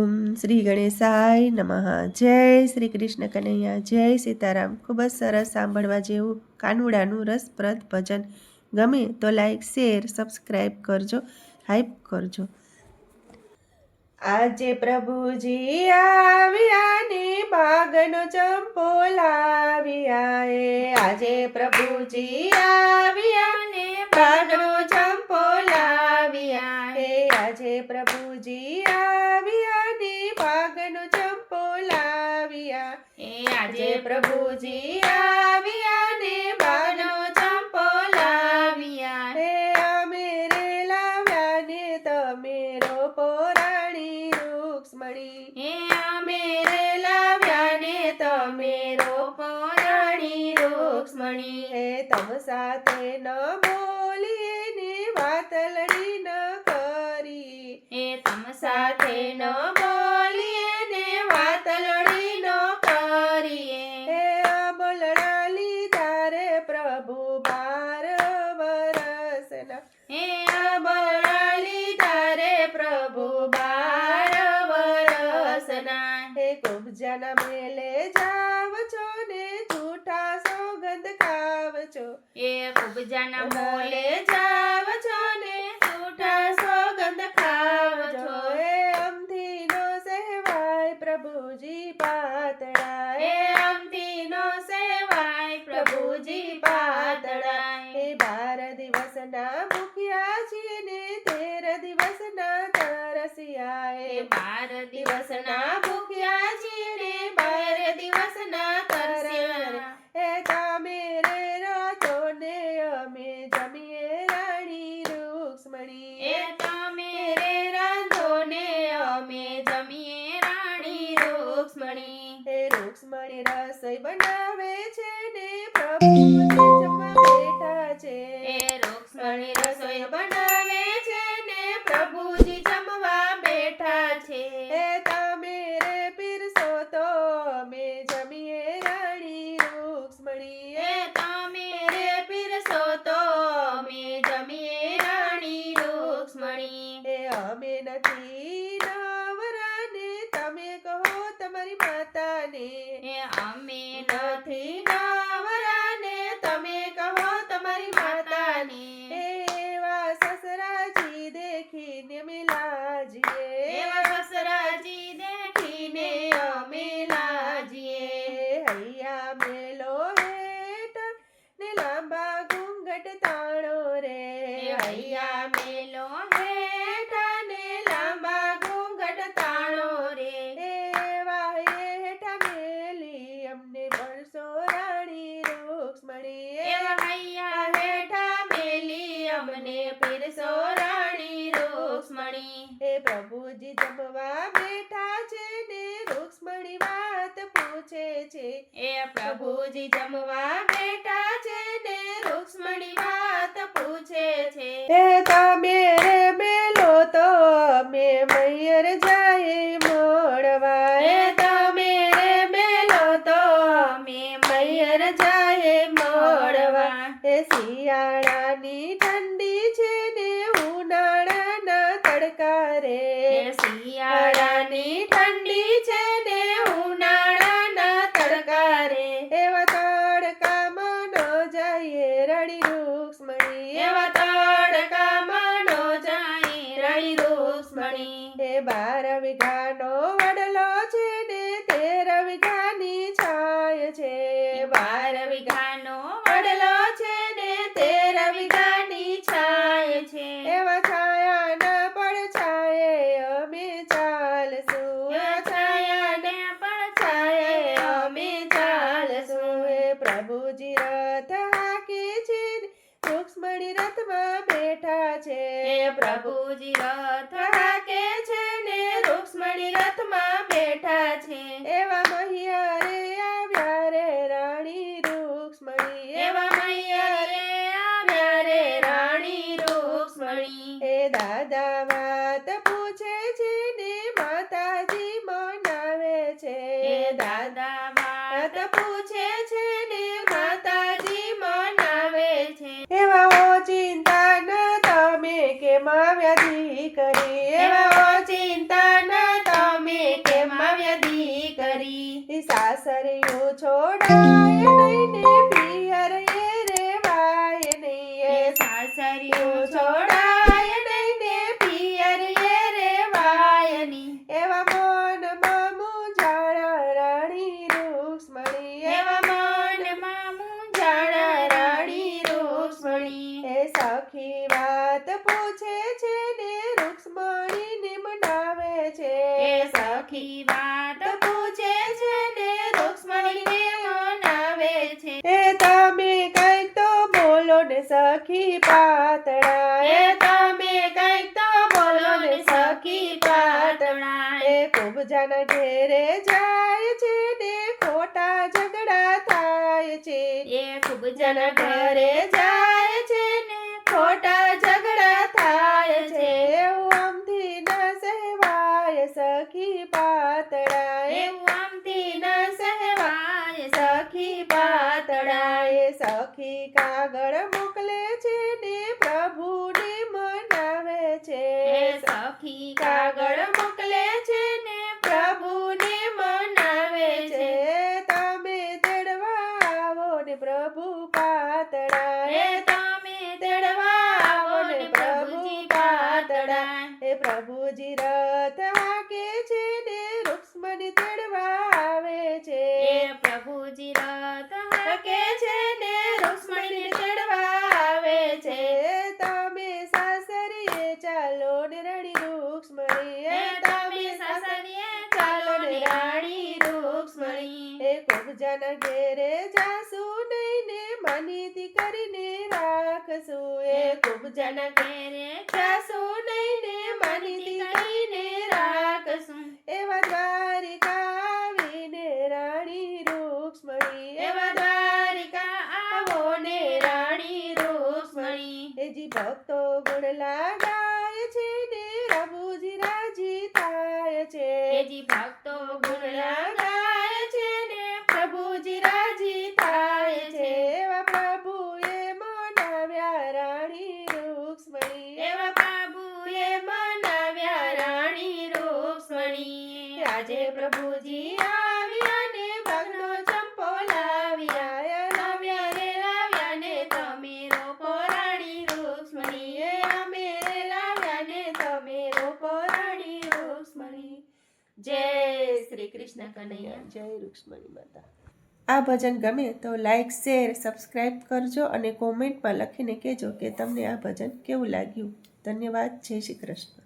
ઓમ શ્રી ગણેશાય નમઃ. જય શ્રી કૃષ્ણ કનૈયા, જય સીતારામ. ખૂબ જ સરસ સાંભળવા જેવું કાનુડાનું રસપ્રદ ભજન. ગમે તો લાઈક, શેર, સબસ્ક્રાઈબ કરજો, હાઈપ કરજો. આજે પ્રભુજી આવ્યા ને બાગનો ચંપો લાવ્યા એ. આજે પ્રભુજી આવ્યા ને બાગનો ચંપો લાવ્યા એ. આજે પ્રભુજી આવ્યા ને બાગનો ચંપો લાવ્યા એ. આજે પ્રભુજી આવ્યા ને બાગનો ચંપો લાવ્યા એ. અમે રે લાવ્યા ને તમે રોપો હે અમે રે લાવ્યા ને તમે રોપો રાણી રૂક્ષ્મણી. હે તમ સાથે ન બોલીએ ને વાતલડી ન કરી. હે તમ સાથે ન બોલીએ ને વાતલડી ન કરીએ. હે બોલડા લીધા રે પ્રભુ 12 વરસના. હે બોલડા લીધા રે પ્રભુ 12 હે કુબજાના મેલે જાવ છો ને જૂઠા સોગંદ ખાવ છો. એ કુબજાના મોલે જાવ છો ને જૂઠા સોગંદ ખાવ છો. એ અમથી નો સહેવાય પ્રભુજી પાતળા. એ અમથી નો સહેવાય પ્રભુજી પાતળા. એ 12 દિવસના ભૂખ્યા છીએ ને 13 દિવસના તરસ્યા. એ 12 દિવસના ભૂખ્યા છીએ ને 12 દિવસના તરસ્યા. એ તમે રે રાતો ને અમે જમીએ રાણી રૂક્ષ્મણી. એ તમે રે રાંધો ને અમે જમીએ રાણી રૂક્ષ્મણી. એ રૂક્ષ્મણી રસોઈ બનાવે છે ને પ્રભુજી જમવા બેઠા છે. એ રૂક્ષ્મણી રસોઈ બનાવે છે ને પ્રભુજી જમવા બેઠા છે. એ તમે રે પીરસો તો અમે જમીએ રાણી રૂક્ષ્મણી. એ તમે રે પીરસો તો અમે જમીએ રાણી રૂક્ષ્મણી. એ અમે નથી નવરા ને તમે કહો તમારી માતાને. એ અમે નથી નવરા ને તમે કહો તમારી માતાને. એવા સસરાજી દેખીને અમે લાજીએ. એવા સસરાજી દેખીને અમે લાજીએ. હૈયા મેલો હેઠ ને લાંબા ઘૂંઘટ તાણો રે. હૈયા મેલો હેઠ ને લાંબા ઘૂંઘટ તાણો રે. એવા હેઠ મેલી અમને બરસો રાણી રૂક્ષ્મણી. એવા હૈયા હેઠ મેલી અમને પીરસો રાણી રૂક્ષ્મણી. એ પ્રભુજી જમવા બેઠા છે ને રૂક્ષ્મણી વાત પૂછે છે. એ પ્રભુજી જમવા બેઠા છે ને રૂક્ષ્મણી વાત પૂછે છે. એ તમે રે મેલો તો અમે મૈયર જાય મળવા. એ તમે રે મેલો તો અમે મૈયર જાય મળવા. એ શિયાળાની ઠંડી છે ને ઉનાળાના તડકા રે. શિયાળાની ઠંડી છે ને ઉનાળાના તડકા રે. એવા તડકામાં ન જઈએ રાણી રૂક્ષ્મણી. એવા તડકામાં ન જાય રાણી રૂક્ષ્મણી. એ 12 વીઘાનો વડલો છે ને 13 વીઘાની છાય છે. 12 વીઘાનો વડલો છે ને 13 વીઘાની છાય છે. એવા છાયાના પડછાયે અમે ચાલશું. એવા છાયાના પડછાયે અમે ચાલશું. એ પ્રભુજી રથ હાકે છે ને રૂક્ષ્મણી રથમાં બેઠા છે. એ પ્રભુજી રથ હાકે છે ને રૂક્ષ્મણી રથમાં બેઠા છે. એવા મૈયા રે આવ્યા રે રાણી રૂક્ષ્મણી. એવા મૈયા રે આવ્યા રે રાણી રૂક્ષ્મણી. એ દાદા વાત પૂછે છે ને માતાજી મનાવે છે. એ દાદા વાત પૂછે છે ને માતાજી મનાવે છે. એવા ઓચિંતા ન તમે કેમ આવ્યા દીકરી. એવા ઓચિંતા ન તમે નહીં ને પિયર એ રેવાય નહીં. એ સાસરિયું છોડાય નહીં ને પિયર એ રેવાય નહીં. એવા મનમાં મૂંઝાણ રાણી રૂક્ષ્મણી. એવા મનમાં મૂંઝાણ રાણી રૂક્ષ્મણી. એ સખી વાત પૂછે છે ને રૂક્ષ્મણીને મનાવે છે. એ સખી વાત પૂછે છે ને રૂક્ષ્મણીને મનાવે છે. એ તમે કંઈક તો બોલો ને સખી પાતળા. એ તમે કંઈક તો બોલો ને સખી પાતળા. એ ખૂબ જણ ઘેરે જાય છે ને ખોટા ઝઘડા થાય છે. એ ખૂબ જણ ઘરે જાય છે ને ખોટા ઝઘડા થાય છે. એવું આમથી ન સહેવાય સખી પાતળા. એવું આમથી ન સહેવાય સખી પાતળા. એ સખી કાગળ મોકલે છે ને પ્રભુને મનાવે છે. એ સખી કાગળ મોકલે છે ને પ્રભુને મનાવે છે. તમે તેડવા આવો ને પ્રભુ પાતળા. એ તમે તેડવા આવો ને પ્રભુજી પાતળા. એ પ્રભુજી રથ હાકે છે ને રૂક્ષ્મણી તેડવા આવે છે. એ પ્રભુજી રથ હાકે છે ને રૂક્ષ્મણીને તેડવા આવે છે. તમે સાસરીએ ચાલો ને રાણી રૂક્ષ્મણી. એ તમે સાસરીએ ચાલો ને રાણી રૂક્ષ્મણી. એ ખૂબ જન ઘેરે જાશું નહીં ને માનીતી કરીને રાખશું. એ ખૂબ જન ઘેરે જાશું નહીં ને માનીતી કરીને રાખશું. એવા દ્વારિકા આવીને રાણી રૂક્ષ્મણી. એવા દ્વારિકા આવો ને રાણી રૂક્ષ્મણી. એજી ભક્તો ગુણ લાગાય છે ને પ્રભુજી રાજી થાય છે. એજી ભક્તો ગુણ લગાય છે ને પ્રભુજી રાજી થાય છે. એવા પ્રભુએ મનાવ્યા રાણી રૂક્ષ્મણી. એવા પ્રભુએ મનાવ્યા રાણી રૂક્ષ્મણી. આજે પ્રભુજી આવ્યા ને ભાગનો ચંપો લાવ્યા. લાવ્યા રે લાવ્યા ને તમે રોપો રાણી રૂક્ષ્મણી. એ અમે લાવ્યા ને તમે રોપો રાણી રૂક્ષ્મણી. જય શ્રી કૃષ્ણ કનૈયા. જય રૂક્ષ્મણી માતા. આ ભજન ગમે તો લાઈક શેર સબસ્ક્રાઈબ કરજો અને કોમેન્ટમાં લખીને કહેજો કે તમને આ ભજન કેવું લાગ્યું. ધન્યવાદ. જય શ્રી કૃષ્ણ.